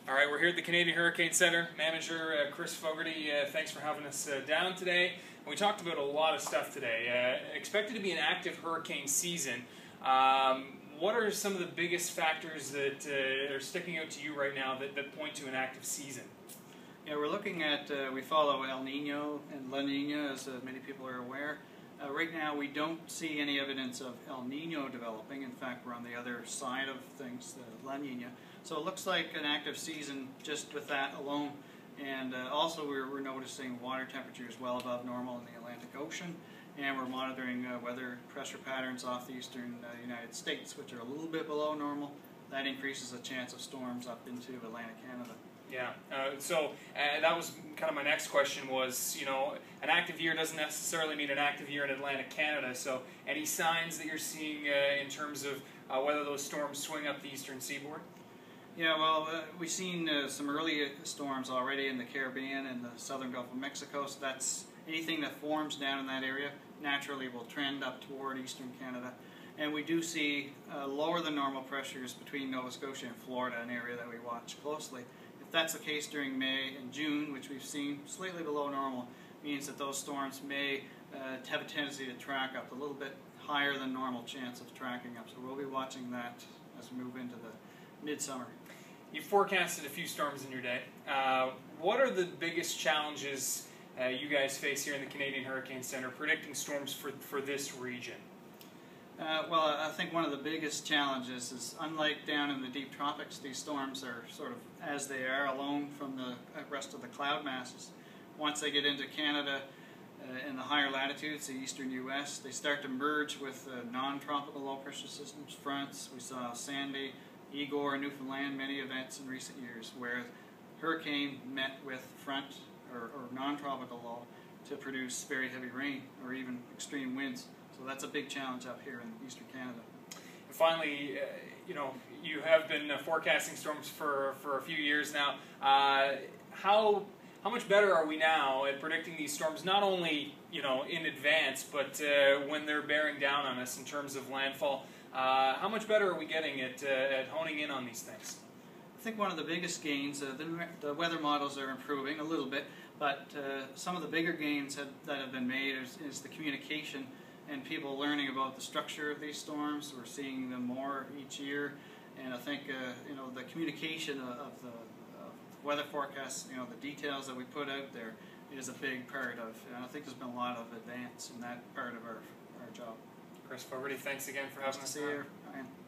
All right, we're here at the Canadian Hurricane Center. Manager Chris Fogarty, thanks for having us down today. We talked about a lot of stuff today. Expected to be an active hurricane season. What are some of the biggest factors that are sticking out to you right now that point to an active season? Yeah, we're looking at, we follow El Nino and La Nina, as many people are aware. Right now we don't see any evidence of El Nino developing. In fact, we're on the other side of things, the La Nina. So it looks like an active season just with that alone. And also we're noticing water temperatures well above normal in the Atlantic Ocean. And we're monitoring weather pressure patterns off the eastern United States, which are a little bit below normal. That increases the chance of storms up into Atlantic Canada. Yeah, so that was kind of my next question was, you know, an active year doesn't necessarily mean an active year in Atlantic Canada, so any signs that you're seeing in terms of whether those storms swing up the eastern seaboard? Yeah, well, we've seen some early storms already in the Caribbean and the southern Gulf of Mexico, so that's anything that forms down in that area naturally will trend up toward eastern Canada. And we do see lower than normal pressures between Nova Scotia and Florida, an area that we watch closely. If that's the case during May and June, which we've seen slightly below normal, means that those storms may have a tendency to track up a little bit higher than normal chance of tracking up. So we'll be watching that as we move into the midsummer. You forecasted a few storms in your day. What are the biggest challenges you guys face here in the Canadian Hurricane Center predicting storms for this region? Well, I think one of the biggest challenges is, unlike down in the deep tropics, these storms are sort of as they are, alone from the rest of the cloud masses. Once they get into Canada, in the higher latitudes, the eastern U.S., they start to merge with non-tropical low-pressure systems, fronts. We saw Sandy, Igor in Newfoundland, many events in recent years where hurricane met with front or non-tropical low to produce very heavy rain or even extreme winds. So that's a big challenge up here in eastern Canada. And finally, you know, you have been forecasting storms for a few years now. How much better are we now at predicting these storms, not only, you know, in advance, but when they're bearing down on us in terms of landfall? How much better are we getting at honing in on these things? I think one of the biggest gains, the weather models are improving a little bit, but some of the bigger gains that have been made is the communication and people learning about the structure of these storms. We're seeing them more each year, and I think you know, the communication of the weather forecasts, you know, the details that we put out there is a big part of, and I think there's been a lot of advance in that part of our job. Chris Fogarty, thanks again for having us. Nice to see you, Ryan.